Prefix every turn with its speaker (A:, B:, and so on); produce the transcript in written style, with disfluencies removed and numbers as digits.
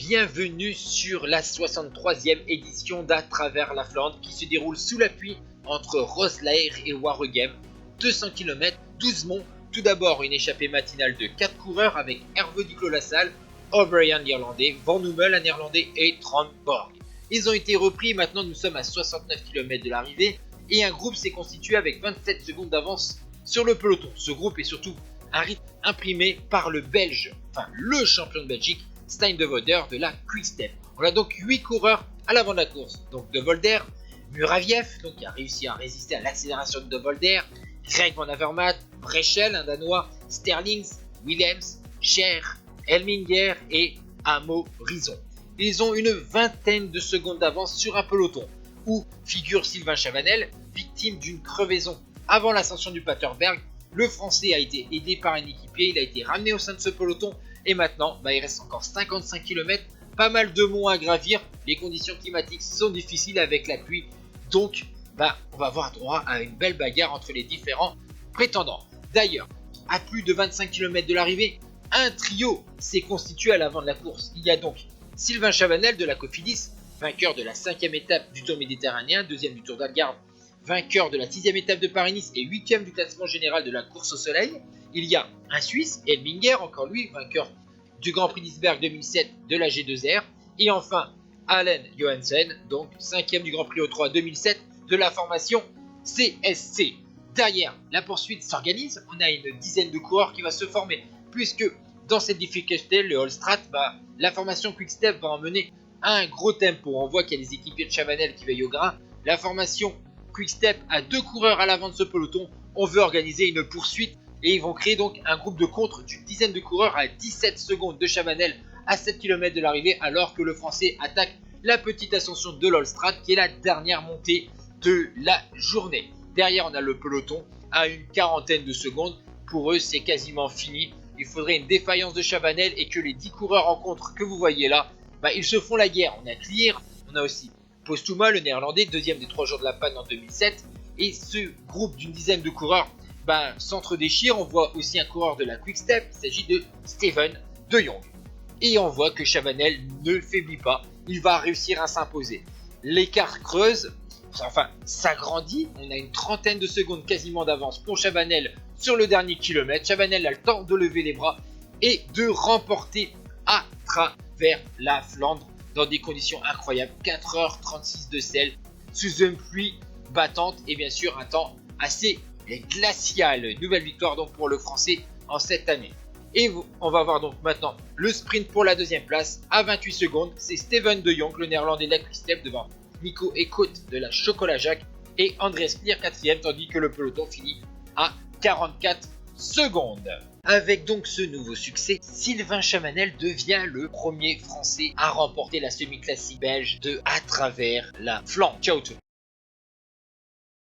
A: Bienvenue sur la 63e édition d'À travers la Flandre qui se déroule sous la pluie entre Rosslare et Waregem. 200 km, 12 monts. Tout d'abord une échappée matinale de 4 coureurs avec Hervé Duclos-Lassalle, O'Brien l'Irlandais, Van Hummel un Néerlandais et Trond Borg. Ils ont été repris, maintenant nous sommes à 69 km de l'arrivée et un groupe s'est constitué avec 27 secondes d'avance sur le peloton. Ce groupe est surtout un rythme imprimé par le Belge, enfin le champion de Belgique, Stijn de Volder de la Quick-Step. On a donc 8 coureurs à l'avant de la course. Donc de Volder, Muraviev, donc qui a réussi à résister à l'accélération de Volder, Greg Van Avermaet, Brechel, un Danois, Sterlings, Willems, Cher, Elminger et Amo Rison. Ils ont une vingtaine de secondes d'avance sur un peloton où figure Sylvain Chavanel, victime d'une crevaison avant l'ascension du Paterberg. Le Français a été aidé par un équipier, il a été ramené au sein de ce peloton et maintenant il reste encore 55 km, pas mal de monts à gravir, les conditions climatiques sont difficiles avec la pluie, donc on va avoir droit à une belle bagarre entre les différents prétendants. D'ailleurs, à plus de 25 km de l'arrivée, un trio s'est constitué à l'avant de la course. Il y a donc Sylvain Chavanel de la Cofidis, vainqueur de la 5e étape du Tour méditerranéen, 2e du Tour d'Algarve, vainqueur de la 6e étape de Paris-Nice et 8e du classement général de la course au soleil. Il y a un Suisse, Elminger, encore lui, vainqueur du Grand Prix d'Isberg 2007 de la G2R. Et enfin, Allen Johansen, donc 5e du Grand Prix O3 2007 de la formation CSC. Derrière, la poursuite s'organise. On a une dizaine de coureurs qui va se former, puisque dans cette difficulté, le Allstrat, la formation Quick-Step va emmener à un gros tempo. On voit qu'il y a des équipiers de Chavanel qui veillent au grain. La formation Quick-Step a 2 coureurs à l'avant de ce peloton. On veut organiser une poursuite et ils vont créer donc un groupe de contre d'une dizaine de coureurs à 17 secondes de Chavanel à 7 km de l'arrivée, alors que le Français attaque la petite ascension de l'Allstrat qui est la dernière montée de la journée. Derrière, on a le peloton à une quarantaine de secondes. Pour eux, c'est quasiment fini. Il faudrait une défaillance de Chavanel et que les 10 coureurs en contre que vous voyez là, ils se font la guerre. On a Clear, on a aussi Postuma, le Néerlandais, 2e des 3 jours de la panne en 2007. Et ce groupe d'une dizaine de coureurs s'entre-déchire. On voit aussi un coureur de la Quick-Step, il s'agit de Steven de Jong. Et on voit que Chavanel ne faiblit pas, il va réussir à s'imposer. L'écart creuse, s'agrandit, on a une trentaine de secondes quasiment d'avance pour Chavanel sur le dernier kilomètre. Chavanel a le temps de lever les bras et de remporter à travers la Flandre dans des conditions incroyables, 4h36 de sel, sous une pluie battante et bien sûr un temps assez glacial. Nouvelle victoire donc pour le Français en cette année. Et on va voir donc maintenant le sprint pour la deuxième place à 28 secondes. C'est Steven de Jong, le Néerlandais de la Quick-Step, devant Nico Eekhout de la Chocolat Jacques et Andreas Clear 4e, tandis que le peloton finit à 44 secondes. Avec donc ce nouveau succès, Sylvain Chavanel devient le premier Français à remporter la semi-classique belge de À travers la Flandre. Ciao tout.